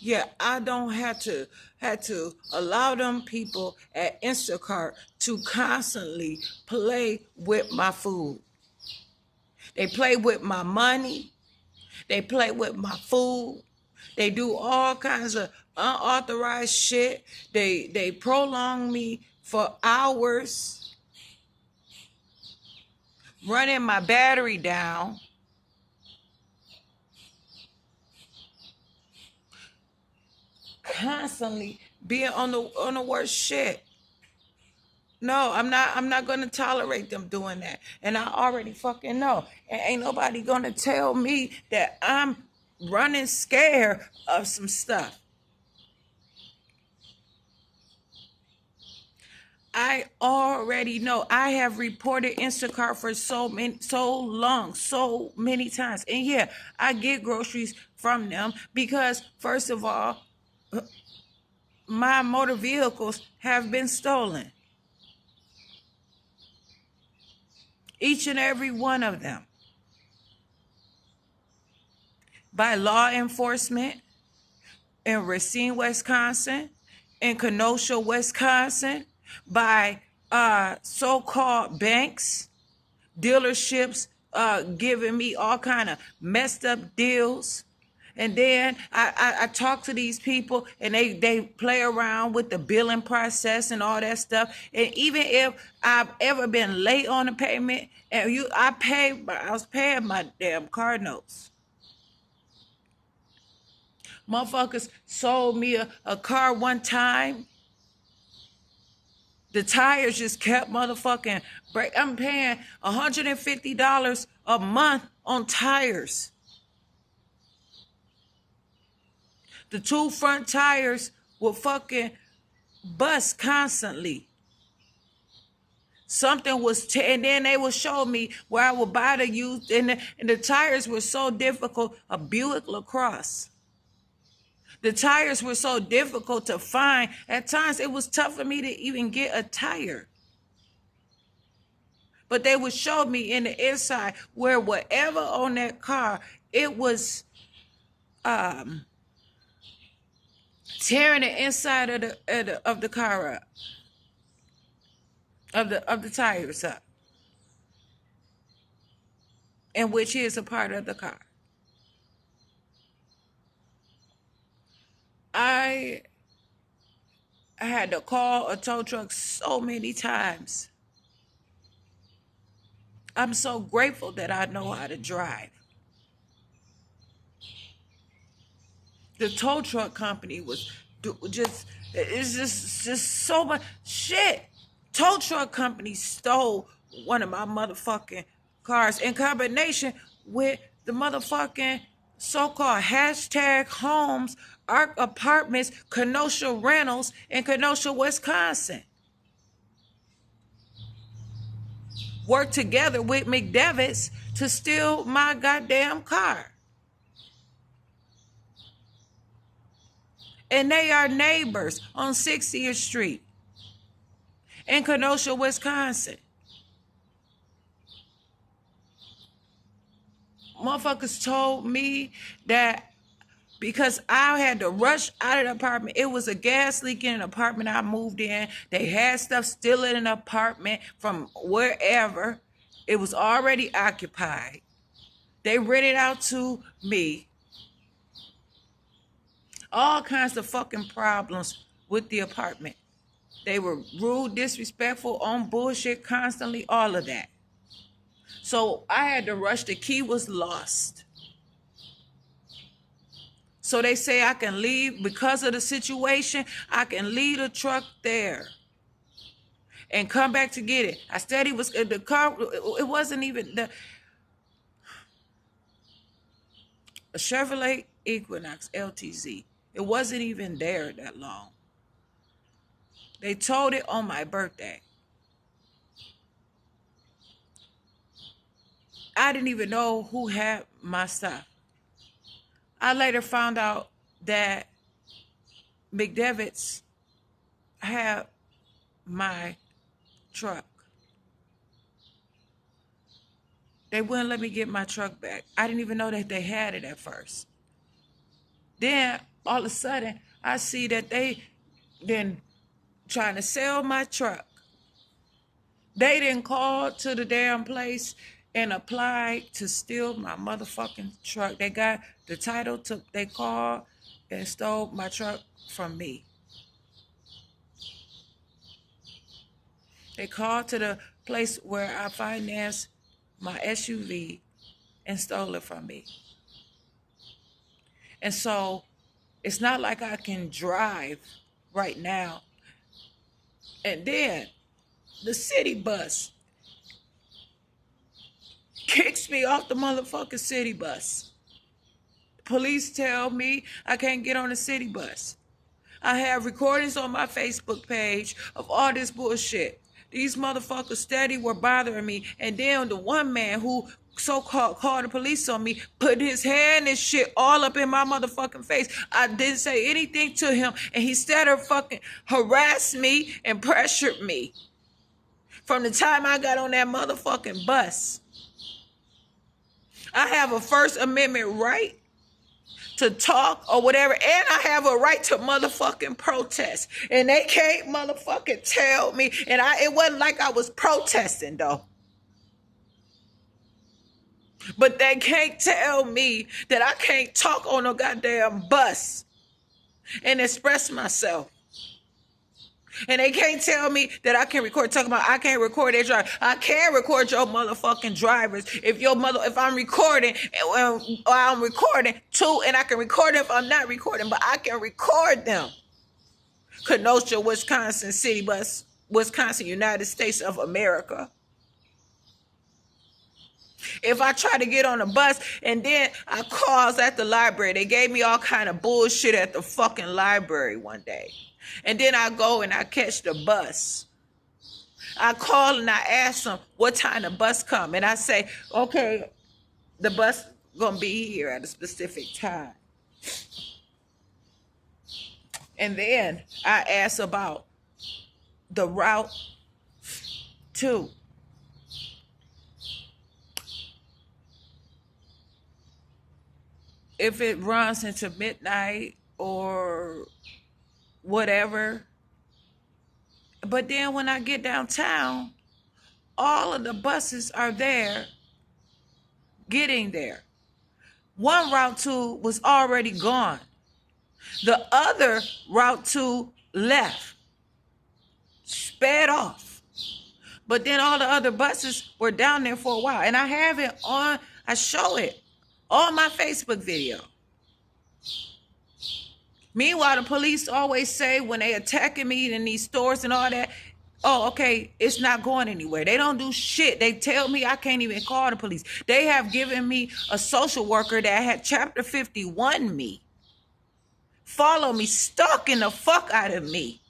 Yeah, I don't have to allow them people at Instacart to constantly play with my food. They play with my money. They play with my food. They do all kinds of unauthorized shit. They prolong me for hours, running my battery down. Constantly being on the worst shit. No, I'm not gonna tolerate them doing that. And I already fucking know. And ain't nobody gonna tell me that I'm running scared of some stuff. I already know. I have reported Instacart for so long, so many times. And yeah, I get groceries from them because first of all, my motor vehicles have been stolen. Each and every one of them. By law enforcement in Racine, Wisconsin, in Kenosha, Wisconsin, by so-called banks, dealerships giving me all kind of messed up deals. And then I talk to these people and they play around with the billing process and all that stuff. And even if I've ever been late on a payment, and I was paying my damn car notes. Motherfuckers sold me a car one time. The tires just kept motherfucking break. I'm paying $150 a month on tires. The two front tires would fucking bust constantly. Something was, and then they would show me where I would buy the used, and the tires were so difficult. A Buick LaCrosse. The tires were so difficult to find. At times, it was tough for me to even get a tire. But they would show me in the inside where whatever on that car, it was tearing the inside of the car up, of the tires up, and which is a part of the car. I had to call a tow truck so many times. I'm so grateful that I know how to drive. The tow truck company was it's just so much shit. Tow truck company stole one of my motherfucking cars in combination with the motherfucking so-called hashtag homes, ARC apartments, Kenosha rentals in Kenosha, Wisconsin. Worked together with McDevitt's to steal my goddamn car. And they are neighbors on 60th Street in Kenosha, Wisconsin. Motherfuckers told me that because I had to rush out of the apartment. It was a gas leak in an apartment I moved in. They had stuff still in an apartment from wherever. It was already occupied. They rented out to me. All kinds of fucking problems with the apartment. They were rude, disrespectful, on bullshit constantly, all of that. So I had to rush. The key was lost. So they say I can leave because of the situation. I can leave the truck there and come back to get it. I said it was the car. It wasn't even a Chevrolet Equinox LTZ. It wasn't even there that long. They towed it on my birthday. I didn't even know who had my stuff. I later found out that McDevitt's had my truck. They wouldn't let me get my truck back. I didn't even know that they had it at first. Then All of a sudden, I see that they then trying to sell my truck. They didn't call to the damn place and apply to steal my motherfucking truck. They got the title to, they called and stole my truck from me. They called to the place where I financed my SUV and stole it from me. And so it's not like I can drive right now. And then the city bus kicks me off the motherfucking city bus. Police tell me I can't get on the city bus. I have recordings on my Facebook page of all this bullshit. These motherfuckers steady were bothering me. And then the one man who so-called called the police on me put his hand and shit all up in my motherfucking face. I didn't say anything to him. And he started fucking harassed me and pressured me from the time I got on that motherfucking bus. I have a First Amendment right to talk or whatever, and I have a right to motherfucking protest. And they can't motherfucking tell me, and it wasn't like I was protesting though. But they can't tell me that I can't talk on a goddamn bus and express myself. And they can't tell me that I can record, talking about I can't record their driver. I can record your motherfucking drivers. If I'm recording, or I'm recording too, and I can record them if I'm not recording, but I can record them. Kenosha, Wisconsin, City Bus, Wisconsin, United States of America. If I try to get on a bus and then I calls at the library, they gave me all kind of bullshit at the fucking library one day. And then I go and I catch the bus. I call and I ask them what time the bus come. And I say, okay, the bus gonna be here at a specific time. And then I ask about the route too. If it runs into midnight or whatever. But then when I get downtown, all of the buses are there getting there. One route 2 was already gone. The other route 2 left, sped off. But then all the other buses were down there for a while. And I have it on, I show it on my Facebook video. Meanwhile, the police always say when they attacking me in these stores and all that, oh, okay, it's not going anywhere. They don't do shit. They tell me I can't even call the police. They have given me a social worker that had Chapter 51 me, follow me, stalking the fuck out of me.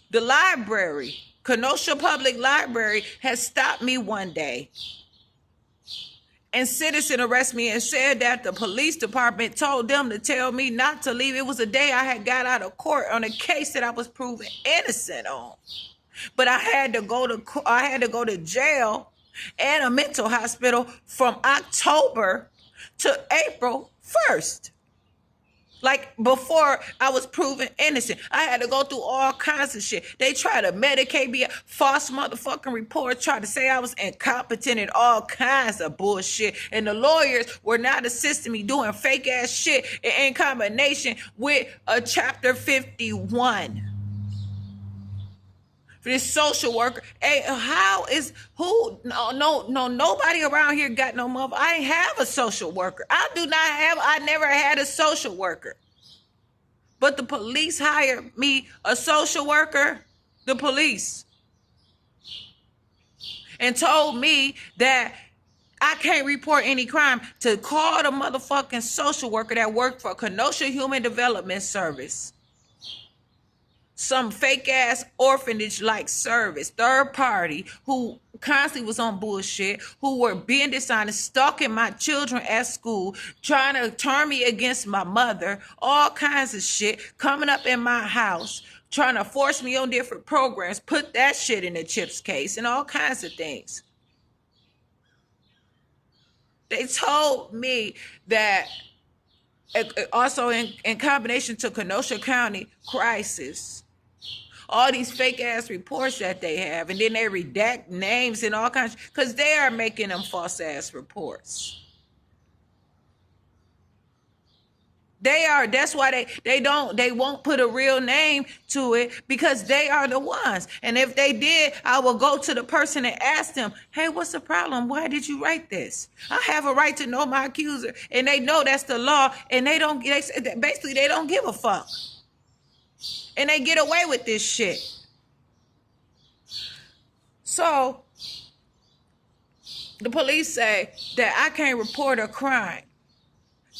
The library, Kenosha Public Library, has stopped me one day. And citizen arrested me and said that the police department told them to tell me not to leave. It was a day I had got out of court on a case that I was proven innocent on. But I had to go to jail and a mental hospital from October to April 1st. Like before I was proven innocent, I had to go through all kinds of shit. They tried to medicate me, false motherfucking reports, tried to say I was incompetent and all kinds of bullshit. And the lawyers were not assisting me doing fake ass shit in combination with a Chapter 51. For this social worker, hey, nobody around here got no mother. I ain't have a social worker. I never had a social worker. But the police hired me a social worker, the police, and told me that I can't report any crime to call the motherfucking social worker that worked for Kenosha Human Development Service. Some fake ass orphanage like service, third party, who constantly was on bullshit, who were being dishonest, stalking my children at school, trying to turn me against my mother, all kinds of shit, coming up in my house, trying to force me on different programs, put that shit in the chips case and all kinds of things. They told me that Also in combination to Kenosha County crisis. All these fake ass reports that they have, and then they redact names and all kinds, because they are making them false ass reports. That's why they won't put a real name to it, because they are the ones. And if they did, I will go to the person and ask them, hey, what's the problem? Why did you write this? I have a right to know my accuser. And they know that's the law, and they don't give a fuck. And they get away with this shit. So the police say that I can't report a crime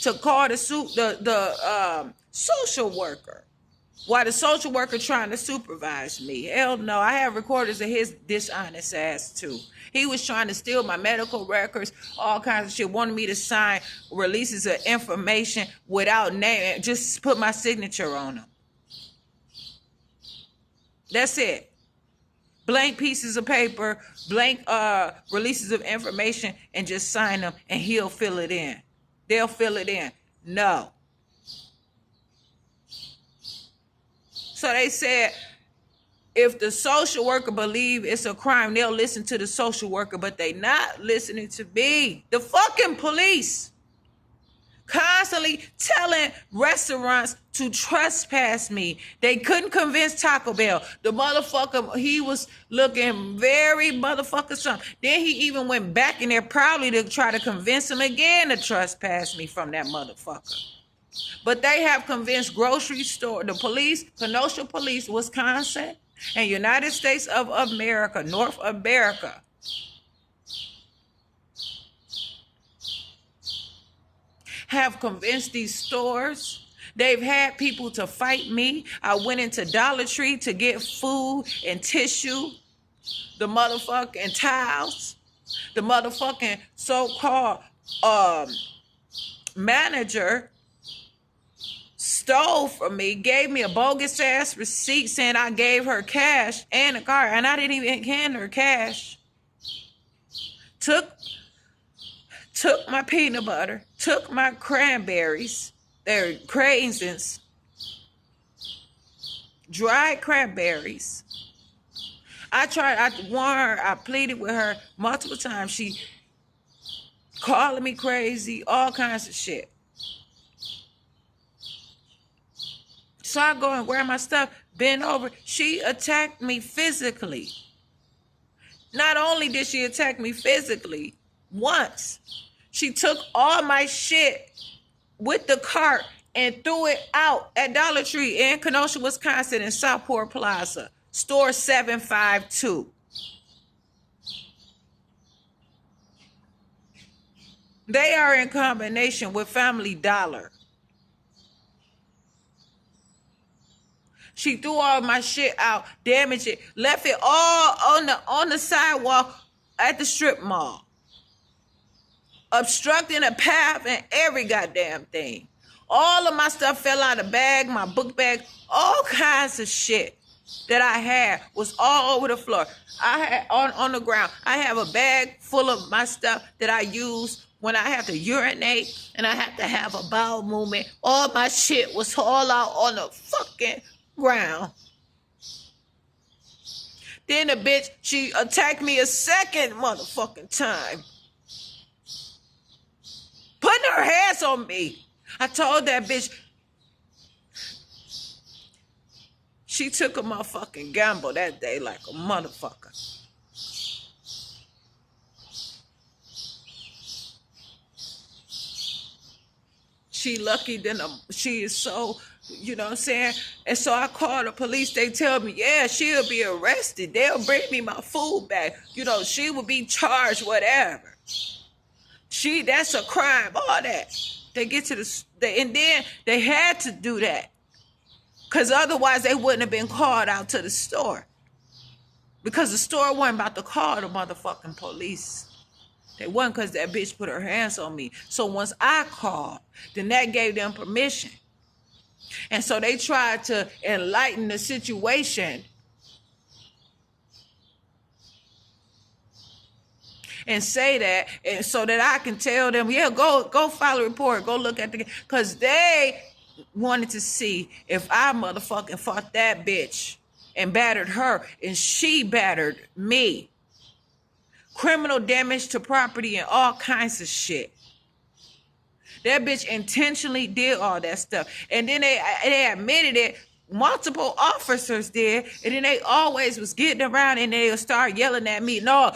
to call the social worker, while the social worker trying to supervise me. Hell no, I have recordings of his dishonest ass too. He was trying to steal my medical records, all kinds of shit, wanted me to sign releases of information without name, just put my signature on them. That's it. Blank pieces of paper, blank releases of information, and just sign them, and he'll fill it in. They'll fill it in. No. So they said, if the social worker believe it's a crime, they'll listen to the social worker, but they not listening to me. The fucking police constantly telling restaurants to trespass me. They couldn't convince Taco Bell. The motherfucker, he was looking very motherfucker strong. Then he even went back in there proudly to try to convince him again to trespass me from that motherfucker. But they have convinced grocery store, the police, Kenosha Police, Wisconsin, and United States of America, North America, have convinced these stores. They've had people to fight me. I went into Dollar Tree to get food and tissue, the motherfucking towels, the motherfucking so-called manager stole from me, gave me a bogus ass receipt saying I gave her cash and a card, and I didn't even hand her cash. Took my peanut butter, took my cranberries, they're craisins, dried cranberries. I warned her, I pleaded with her multiple times. She calling me crazy, all kinds of shit. So I go and grab my stuff, bend over. She attacked me physically. Not only did she attack me physically once, she took all my shit with the cart and threw it out at Dollar Tree in Kenosha, Wisconsin, in Southport Plaza, store 752. They are in combination with Family Dollar. She threw all my shit out, damaged it, left it all on the sidewalk at the strip mall, obstructing a path and every goddamn thing. All of my stuff fell out of the bag, my book bag, all kinds of shit that I had was all over the floor. I had on the ground. I have a bag full of my stuff that I use when I have to urinate and I have to have a bowel movement. All my shit was all out on the fucking ground. Then the bitch, she attacked me a second motherfucking time, putting her hands on me. I told that bitch, she took a motherfucking gamble that day like a motherfucker. She lucky than she is so, you know what I'm saying? And so I called the police. They tell me, yeah, she'll be arrested. They'll bring me my food back. You know, she will be charged, whatever. That's a crime, all that. They get to and then they had to do that, because otherwise they wouldn't have been called out to the store, because the store wasn't about to call the motherfucking police. They wasn't, because that bitch put her hands on me. So once I called, then that gave them permission. And so they tried to enlighten the situation. and say that, and so that I can tell them, yeah, go file a report, go look at the, because they wanted to see if I motherfucking fought that bitch and battered her, and she battered me. Criminal damage to property and all kinds of shit. That bitch intentionally did all that stuff. And then they admitted it. Multiple officers did. And then they always was getting around and they'll start yelling at me. No,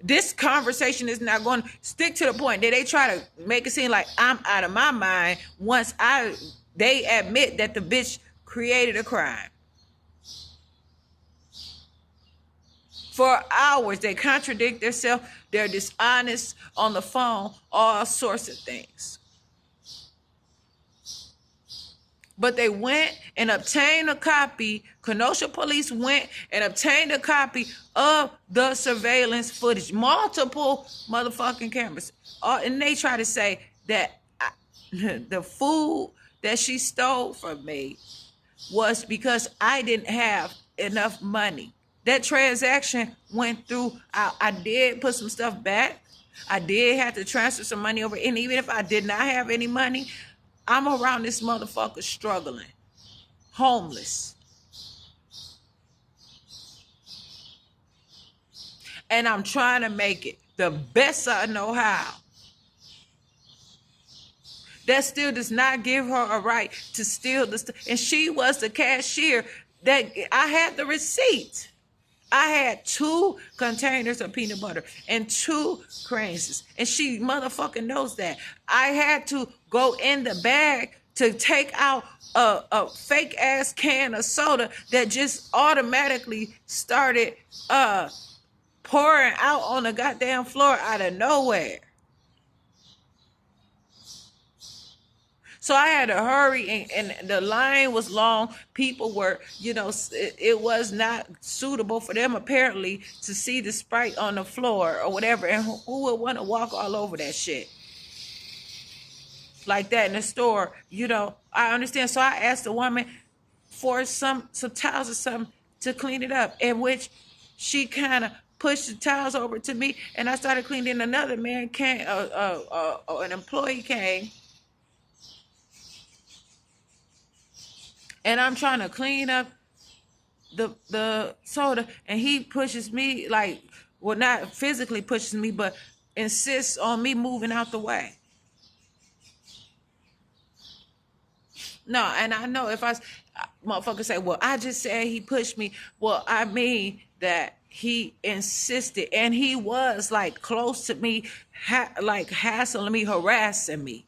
this conversation is not going to stick to the point. They try to make it seem like I'm out of my mind once they admit that the bitch created a crime. For hours, they contradict themselves. They're dishonest on the phone, all sorts of things. But they went and obtained a copy. Kenosha police went and obtained a copy of the surveillance footage. Multiple motherfucking cameras. And they try to say that the food that she stole from me was because I didn't have enough money. That transaction went through. I did put some stuff back. I did have to transfer some money over. And even if I did not have any money, I'm around this motherfucker struggling, homeless. And I'm trying to make it the best I know how. That still does not give her a right to steal the stuff. And she was the cashier. That I had the receipt. I had 2 containers of peanut butter and 2 cranes. And she motherfucking knows that. I had to go in the bag to take out a fake ass can of soda that just automatically started pouring out on the goddamn floor out of nowhere. So I had to hurry, and the line was long. People were, it was not suitable for them apparently to see the Sprite on the floor or whatever. And who would want to walk all over that shit like that in the store? I understand. So I asked the woman for some towels or something to clean it up, in which she kind of pushed the towels over to me, and I started cleaning. Another man came, an employee came. And I'm trying to clean up the soda, and he pushes me, not physically pushes me, but insists on me moving out the way. No, and I know if motherfuckers say, well, I just said he pushed me. Well, I mean that he insisted, and he was close to me, hassling me, harassing me.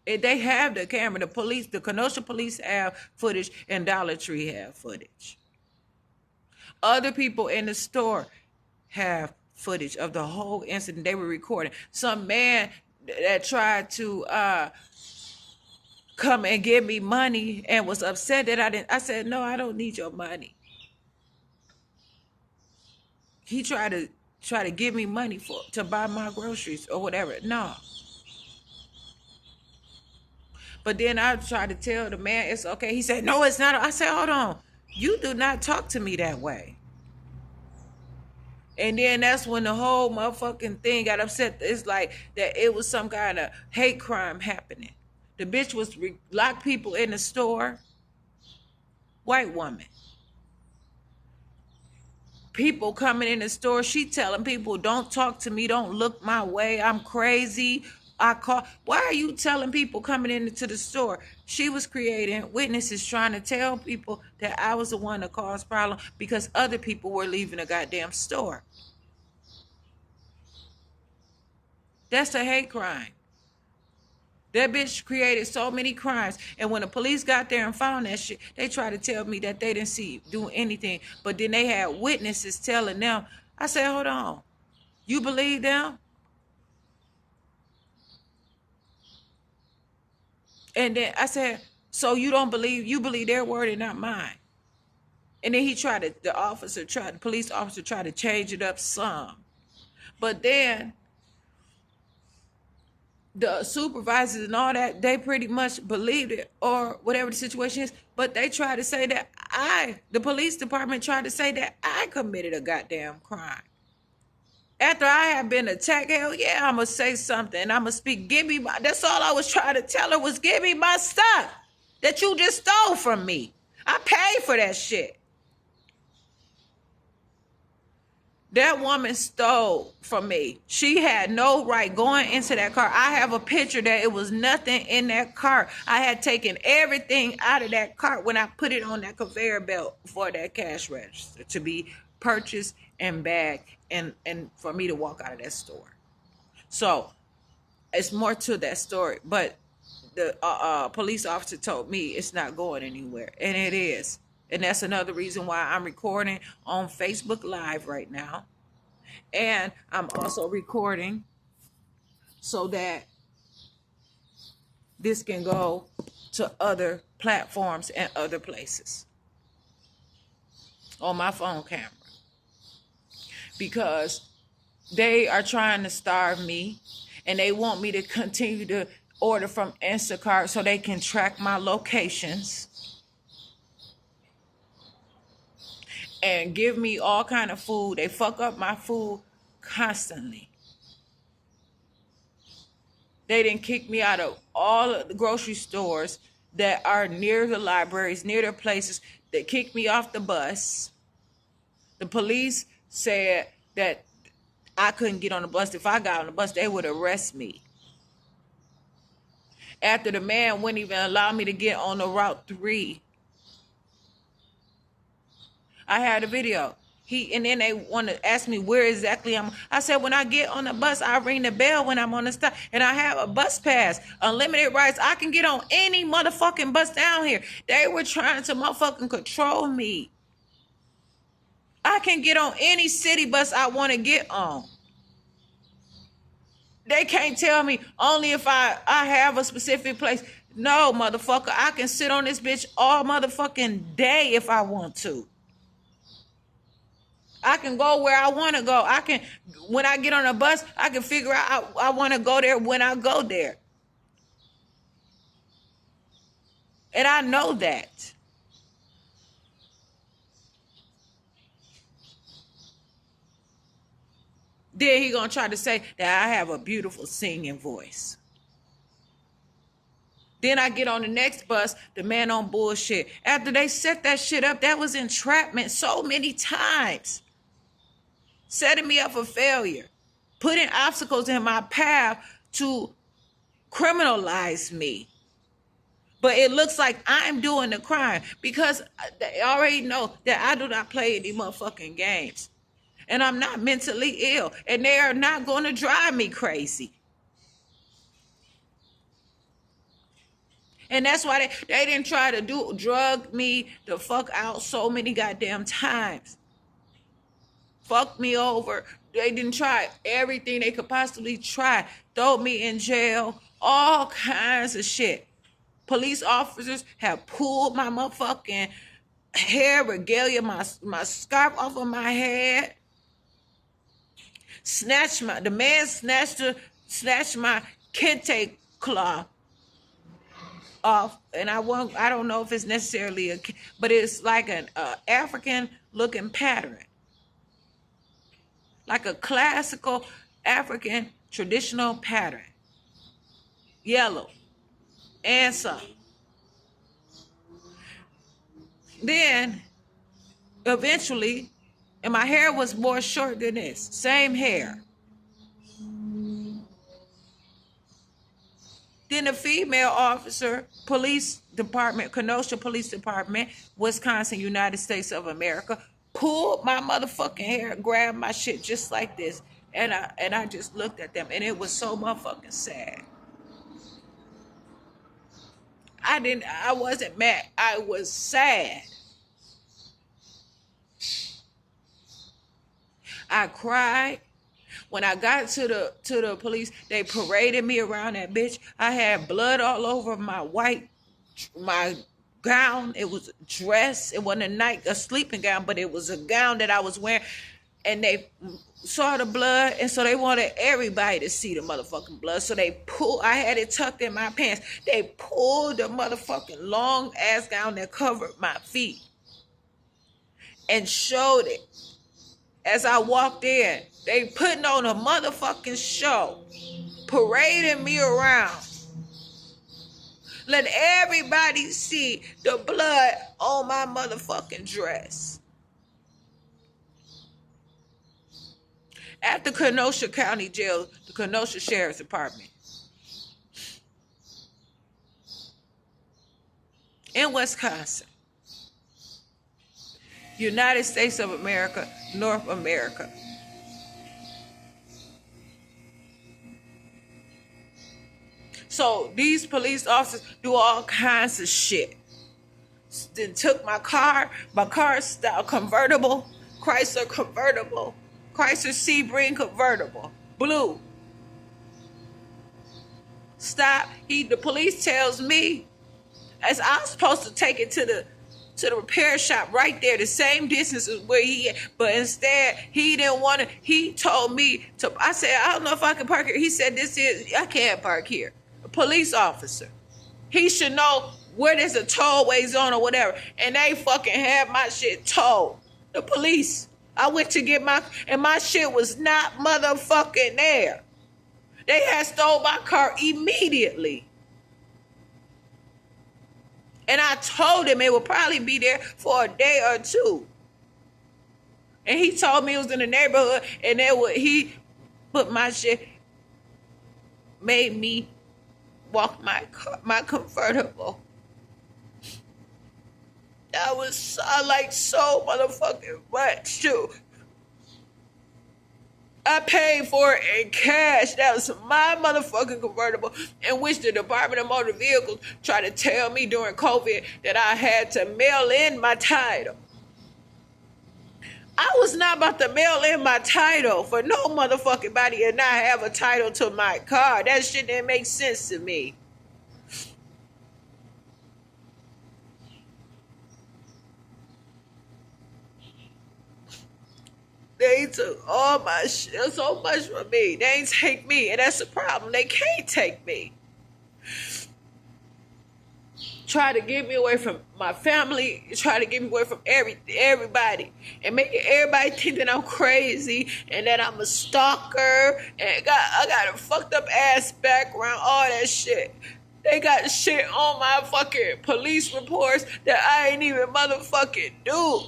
They have the camera. The police, the Kenosha police have footage, and Dollar Tree have footage. Other people in the store have footage of the whole incident. They were recording. Some man that tried to come and give me money and was upset that I didn't. I said, no, I don't need your money. He tried to give me money to buy my groceries or whatever. No. But then I tried to tell the man it's okay. He said, no, it's not. I said, hold on. You do not talk to me that way. And then that's when the whole motherfucking thing got upset. It's like that it was some kind of hate crime happening. The bitch was locked people in the store. White woman. People coming in the store. She telling people, don't talk to me. Don't look my way. I'm crazy. Why are you telling people coming into the store? She was creating witnesses trying to tell people that I was the one that caused problem because other people were leaving the goddamn store. That's a hate crime. That bitch created so many crimes. And when the police got there and found that shit, they tried to tell me that they didn't do anything. But then they had witnesses telling them. I said, hold on. You believe them? And then I said, so you believe their word and not mine. And then the police officer tried to change it up some. But then the supervisors and all that, they pretty much believed it or whatever the situation is. But they tried to say that the police department tried to say that I committed a goddamn crime. After I had been attacked, hell yeah, I'm going to say something. I'm going to speak. Give me my, that's all I was trying to tell her was give me my stuff that you just stole from me. I paid for that shit. That woman stole from me. She had no right going into that car. I have a picture that it was nothing in that car. I had taken everything out of that car when I put it on that conveyor belt for that cash register to be purchased and bagged and for me to walk out of that store. So it's more to that story. But the police officer told me it's not going anywhere. And it is. And that's another reason why I'm recording on Facebook Live right now. And I'm also recording so that this can go to other platforms and other places on my phone camera. Because they are trying to starve me and they want me to continue to order from Instacart so they can track my locations and give me all kind of food. They fuck up my food constantly. They didn't kick me out of all of the grocery stores that are near the libraries, near the places. They kicked me off the bus. The police said that I couldn't get on the bus. If I got on the bus, they would arrest me. After the man wouldn't even allow me to get on the Route 3. I had a video. And then they want to ask me where exactly I'm. I said, when I get on the bus, I ring the bell when I'm on the stop. And I have a bus pass, unlimited rides. I can get on any motherfucking bus down here. They were trying to motherfucking control me. I can get on any city bus I want to get on. They can't tell me only if I have a specific place. No, motherfucker, I can sit on this bitch all motherfucking day if I want to. I can go where I want to go. When I get on a bus, I can figure out I want to go there when I go there. And I know that. Then he gonna try to say that I have a beautiful singing voice. Then I get on the next bus, the man on bullshit. After they set that shit up, that was entrapment so many times. Setting me up for failure. Putting obstacles in my path to criminalize me. But it looks like I'm doing the crime because they already know that I do not play any motherfucking games. And I'm not mentally ill. And they are not going to drive me crazy. And that's why they didn't try to drug me the fuck out so many goddamn times. Fuck me over. They didn't try everything they could possibly try. Throw me in jail. All kinds of shit. Police officers have pulled my motherfucking hair, regalia, my scarf off of my head. Snatched my kente cloth off, and I don't know if it's necessarily but it's like an African looking pattern, like a classical African traditional pattern, yellow and some. Then eventually, and my hair was more short than this, same hair. Then a female officer, police department, Kenosha Police Department, Wisconsin, United States of America, pulled my motherfucking hair, grabbed my shit just like this. And I just looked at them, and it was so motherfucking sad. I wasn't mad. I was sad. I cried. When I got to the police, they paraded me around that bitch. I had blood all over my gown. It was a dress. It wasn't a sleeping gown, but it was a gown that I was wearing. and they saw the blood, and so they wanted everybody to see the motherfucking blood. So they pulled, I had it tucked in my pants. They pulled the motherfucking long ass gown that covered my feet and showed it. As I walked in, they putting on a motherfucking show, parading me around. Let everybody see the blood on my motherfucking dress. At the Kenosha County Jail, the Kenosha Sheriff's Department, in Wisconsin, United States of America, North America. So these police officers do all kinds of shit. Then took my car style convertible, Chrysler Sebring convertible, blue. Stop. The police tells me, as I was supposed to take it to the repair shop right there, the same distance as where he at, but instead he didn't want to. He told me to. I said, I don't know if I can park here. He said, I can't park here. A police officer, he should know where there's a tollway zone or whatever, and they fucking had my shit towed. The police. I went to get my shit was not motherfucking there. They had stole my car immediately. And I told him it would probably be there for a day or two. And he told me it was in the neighborhood, and he put my shit, made me walk my convertible. That was like so motherfucking much too. I paid for it in cash. That was my motherfucking convertible, in which the Department of Motor Vehicles tried to tell me during COVID that I had to mail in my title. I was not about to mail in my title for no motherfucking body and not have a title to my car. That shit didn't make sense to me. They took all my shit, so much from me. They ain't take me, and that's the problem. They can't take me. Try to get me away from my family, try to get me away from everybody, and make everybody think that I'm crazy and that I'm a stalker, and I got a fucked up ass background, all that shit. They got shit on my fucking police reports that I ain't even motherfucking do.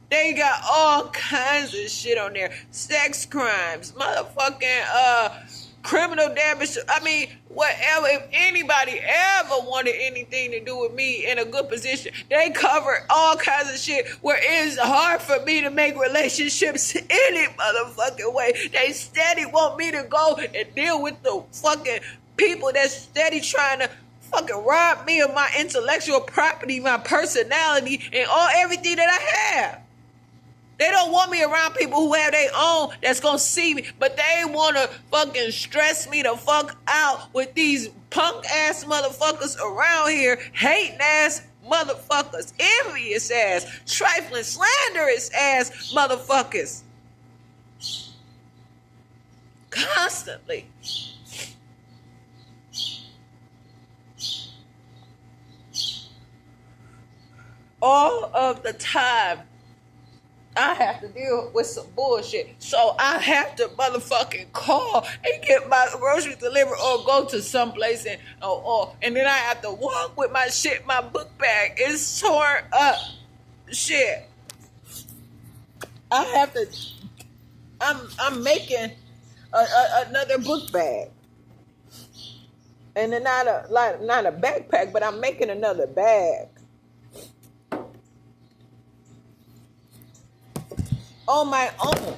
They got all kinds of shit on there. Sex crimes, motherfucking criminal damage. I mean, whatever. If anybody ever wanted anything to do with me in a good position, they cover all kinds of shit where it's hard for me to make relationships any motherfucking way. They steady want me to go and deal with the fucking people that's steady trying to fucking rob me of my intellectual property, my personality, and everything that I have. They don't want me around people who have their own that's going to see me, but they want to fucking stress me the fuck out with these punk ass motherfuckers around here, hating ass motherfuckers, envious ass, trifling, slanderous ass motherfuckers. Constantly. All of the time. I have to deal with some bullshit. So I have to motherfucking call and get my groceries delivered or go to someplace and then I have to walk with my shit. My book bag is torn up. Shit. I'm making another book bag. And then not a backpack, but I'm making another bag. On my own.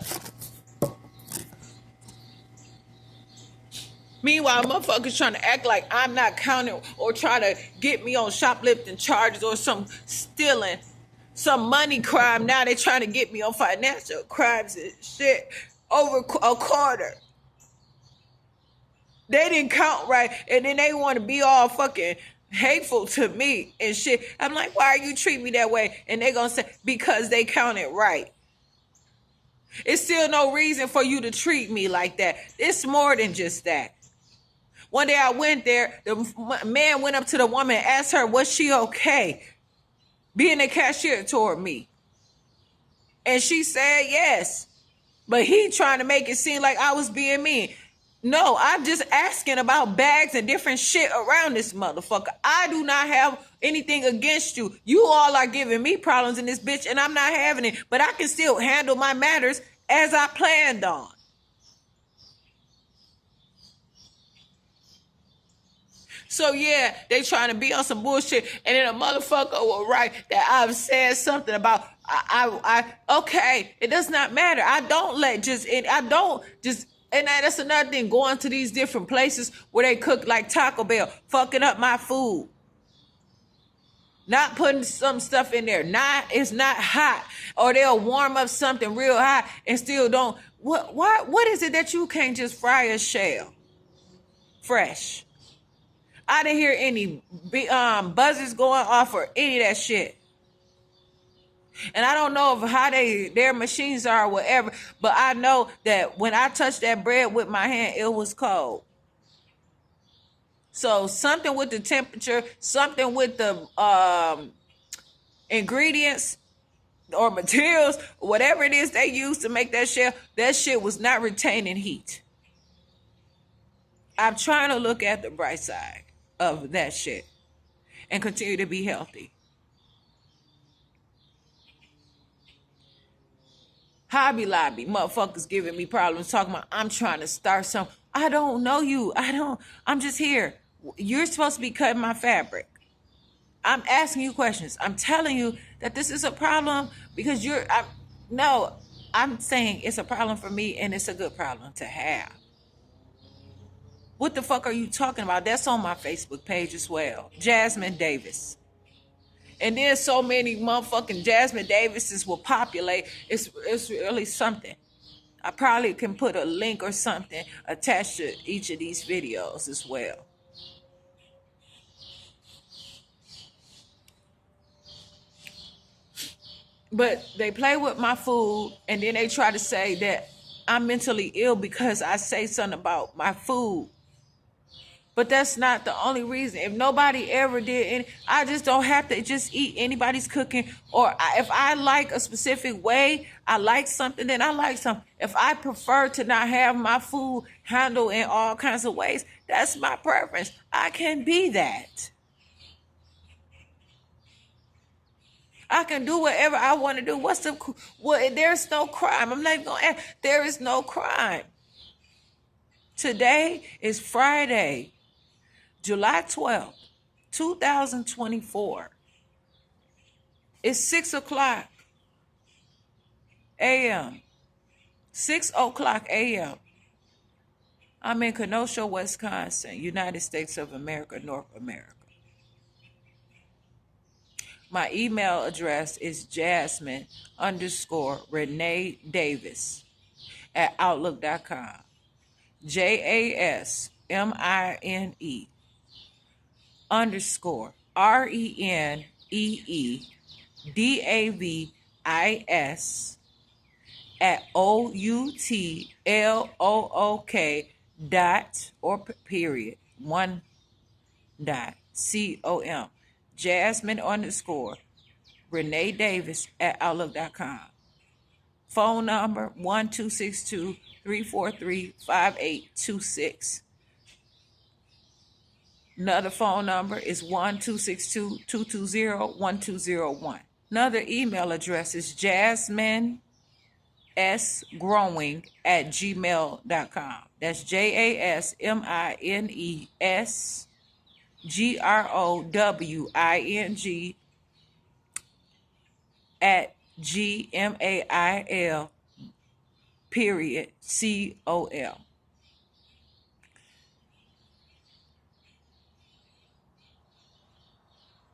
Meanwhile, motherfuckers trying to act like I'm not counting or trying to get me on shoplifting charges or some stealing, some money crime. Now they trying to get me on financial crimes and shit over a quarter. They didn't count right, and then they want to be all fucking hateful to me and shit. I'm like, why are you treating me that way? And they gonna say, because they counted right. It's still no reason for you to treat me like that. It's more than just that. One day I went there, the man went up to the woman and asked her, was she okay being a cashier toward me? And she said yes. But he trying to make it seem like I was being mean. No, I'm just asking about bags and different shit around this motherfucker. I do not have anything against you. You all are giving me problems in this bitch, and I'm not having it. But I can still handle my matters as I planned on. So yeah, they trying to be on some bullshit, and then a motherfucker will write that I've said something about okay, it does not matter. I don't just, and that's another thing, going to these different places where they cook like Taco Bell, fucking up my food. Not putting some stuff in there. It's not hot. Or they'll warm up something real hot and still don't. What is it that you can't just fry a shell fresh? I didn't hear any buzzers going off or any of that shit. And I don't know of how their machines are or whatever, but I know that when I touched that bread with my hand, it was cold. So something with the temperature, something with the ingredients or materials, whatever it is they use to make that shell, that shit was not retaining heat. I'm trying to look at the bright side of that shit and continue to be healthy. Hobby Lobby, motherfuckers giving me problems talking about I'm trying to start something. I don't know you. I'm just here. You're supposed to be cutting my fabric. I'm asking you questions. I'm telling you that this is a problem because I'm saying it's a problem for me and it's a good problem to have. What the fuck are you talking about? That's on my Facebook page as well. Jasmine Davis. And then so many motherfucking Jasmine Davises will populate. It's really something. I probably can put a link or something attached to each of these videos as well. But they play with my food and then they try to say that I'm mentally ill because I say something about my food. But that's not the only reason. If nobody ever did any, I just don't have to just eat anybody's cooking. Or if I like a specific way, I like something, then I like something. If I prefer to not have my food handled in all kinds of ways, that's my preference. I can be that. I can do whatever I want to do. There's no crime. I'm not even going to ask. There is no crime. Today is Friday, July 12th, 2024. It's 6 o'clock a.m. 6 o'clock a.m. I'm in Kenosha, Wisconsin, United States of America, North America. My email address is Jasmine_Renee Davis at Outlook.com. JASMINE _ RENEE DAVIS at OUTLOOK.com. Jasmine_Renee Davis at Outlook.com. Phone number 1-262-343-5826. Another phone number is 1-262-220-1201. Another email address is jasminesgrowing@gmail.com. That's JASMINESGROWING at GMAIL.com.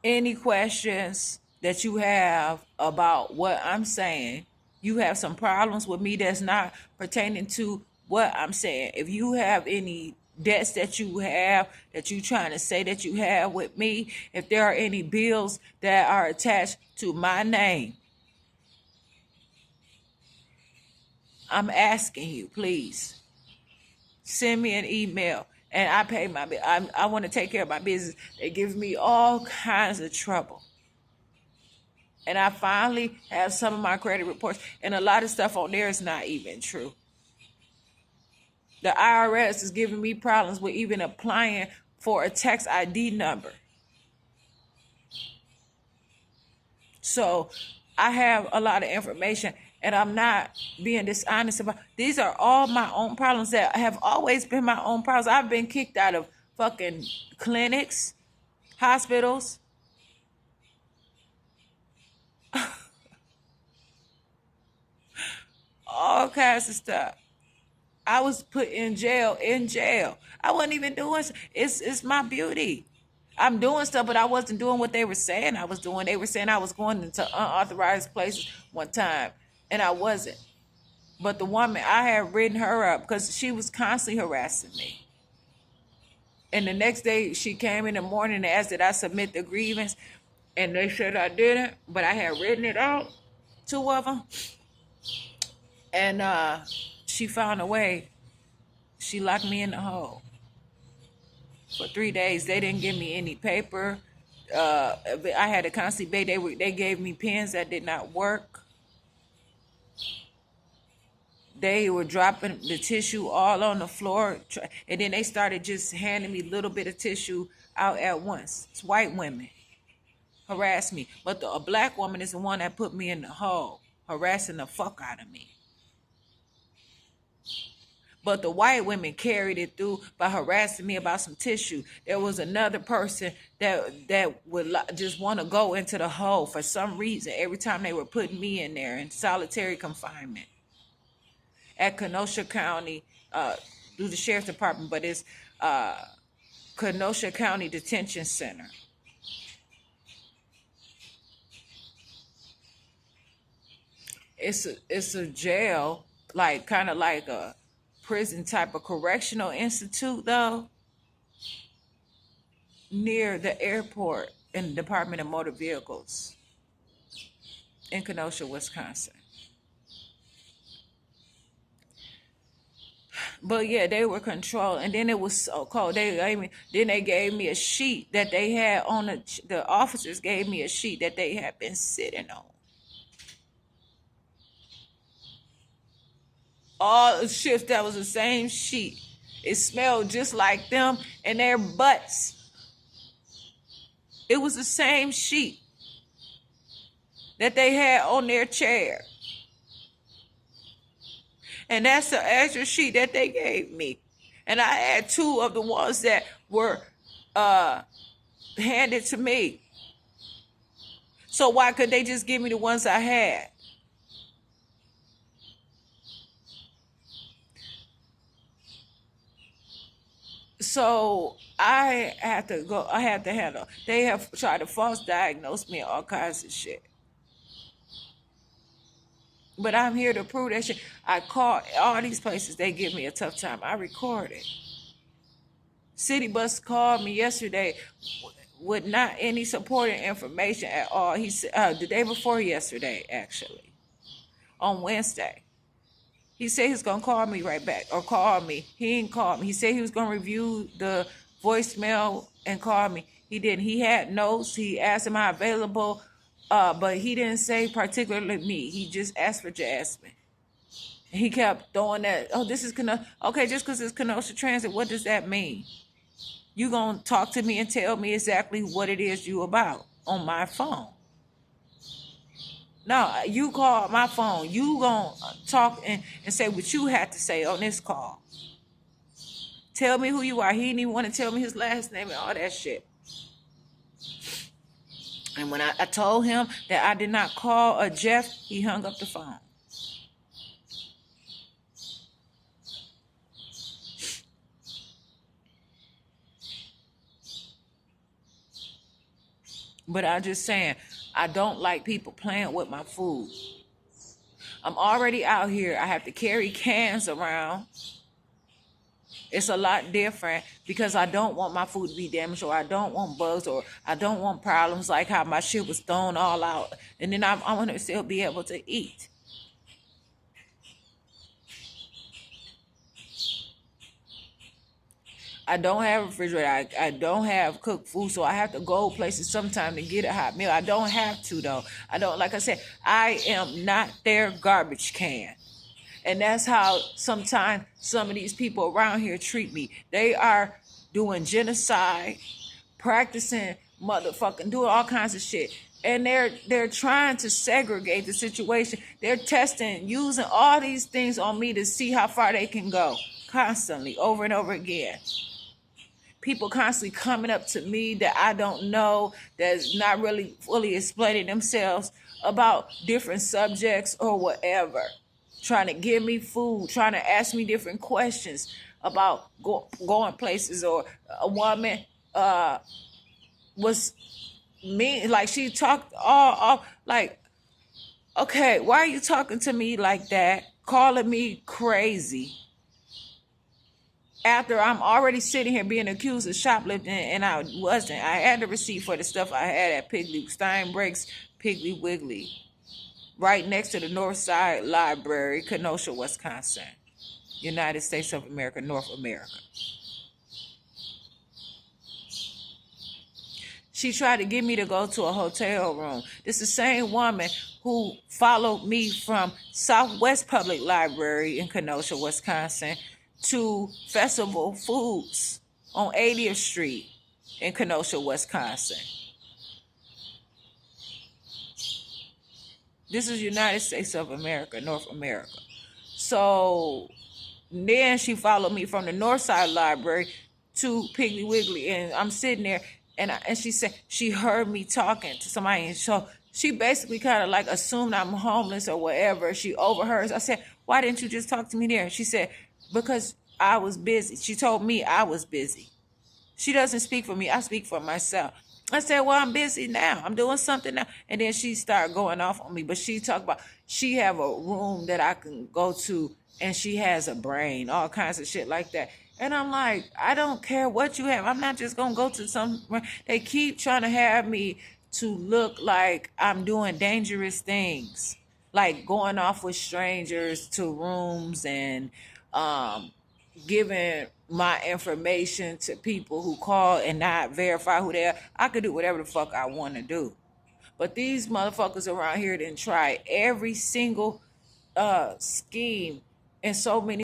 Any questions that you have about what I'm saying, you have some problems with me that's not pertaining to what I'm saying. If you have any debts that you have, that you trying to say that you have with me, if there are any bills that are attached to my name, I'm asking you, please send me an email, and I pay my bill. I want to take care of my business. They give me all kinds of trouble. And I finally have some of my credit reports, and a lot of stuff on there is not even true. The IRS is giving me problems with even applying for a tax ID number. So I have a lot of information, and I'm not being dishonest about. These are all my own problems that have always been my own problems. I've been kicked out of fucking clinics, hospitals. All kinds of stuff. I was put in jail. I wasn't even doing. It's my beauty. I'm doing stuff, but I wasn't doing what they were saying I was doing. They were saying I was going into unauthorized places one time, and I wasn't. But the woman, I had written her up because she was constantly harassing me. And the next day, she came in the morning and asked that I submit the grievance, and they said I didn't, but I had written it out, 2 of them. And she found a way. She locked me in the hole for 3 days. They didn't give me any paper. I had to constantly beg. They gave me pens that did not work. They were dropping the tissue all on the floor. And then they started just handing me a little bit of tissue out at once. It's white women harassed me. But a black woman is the one that put me in the hole, harassing the fuck out of me. But the white women carried it through by harassing me about some tissue. There was another person that would just want to go into the hole for some reason every time they were putting me in there in solitary confinement at Kenosha County, through the Sheriff's Department, but it's Kenosha County Detention Center. It's a jail, like kind of like a prison type of correctional institute, though, near the airport in the Department of Motor Vehicles in Kenosha, Wisconsin. But yeah, they were controlled, and then it was so cold. Then they gave me a sheet that they had on the officers gave me a sheet that they had been sitting on. All the shifts, that was the same sheet. It smelled just like them and their butts. It was the same sheet that they had on their chair. And that's the extra sheet that they gave me. And I had 2 of the ones that were handed to me. So why could they just give me the ones I had? So I had to handle. They have tried to false diagnose me and all kinds of shit. But I'm here to prove that shit. I called all these places. They give me a tough time. I recorded. City Bus called me yesterday with not any supporting information at all. He said the day before yesterday, actually, on Wednesday. He said he's going to call me right back, or call me. He didn't call me. He said he was going to review the voicemail and call me. He didn't. He had notes. He asked, am I available? But he didn't say particularly me. He just asked for Jasmine. He kept throwing that, oh, this is Kenosha. Okay, just because it's Kenosha Transit, what does that mean? You going to talk to me and tell me exactly what it is you about on my phone. No, you call my phone. You gonna talk and say what you had to say on this call. Tell me who you are. He didn't even want to tell me his last name and all that shit. And when I told him that I did not call a Jeff, he hung up the phone. But I'm just saying, I don't like people playing with my food. I'm already out here. I have to carry cans around. It's a lot different because I don't want my food to be damaged, or I don't want bugs, or I don't want problems like how my shit was thrown all out. And then I want to still be able to eat. I don't have a refrigerator. I don't have cooked food, so I have to go places sometime to get a hot meal. I don't have to though. I don't, like I said, I am not their garbage can. And that's how sometimes some of these people around here treat me. They are doing genocide, practicing motherfucking, doing all kinds of shit. And they're trying to segregate the situation. They're testing, using all these things on me to see how far they can go. Constantly, over and over again. People constantly coming up to me that I don't know, that's not really fully explaining themselves about different subjects or whatever. Trying to give me food, trying to ask me different questions about going places. Or a woman was mean, like she talked all like, okay, why are you talking to me like that, calling me crazy after I'm already sitting here being accused of shoplifting, and I wasn't. I had the receipt for the stuff I had at Steinbreak's Piggly Wiggly, right next to the North Side Library, Kenosha, Wisconsin, United States of America, North America. She tried to get me to go to a hotel room. This is the same woman who followed me from Southwest Public Library in Kenosha, Wisconsin, to Festival Foods on 80th Street in Kenosha, Wisconsin. This is United States of America, North America. So then she followed me from the North Side Library to Piggly Wiggly, and I'm sitting there, and she said she heard me talking to somebody, and so she basically kind of like assumed I'm homeless or whatever. She overheard. I said, why didn't you just talk to me there? She said, because I was busy. She told me I was busy. She doesn't speak for me. I speak for myself. I said, well, I'm busy now. I'm doing something now. And then she started going off on me. But she talked about she have a room that I can go to, and she has a brain, all kinds of shit like that. And I'm like, I don't care what you have. I'm not just going to go to some. They keep trying to have me to look like I'm doing dangerous things, like going off with strangers to rooms and giving my information to people who call and not verify who they are. I could do whatever the fuck I want to do. But these motherfuckers around here didn't try every single scheme and so many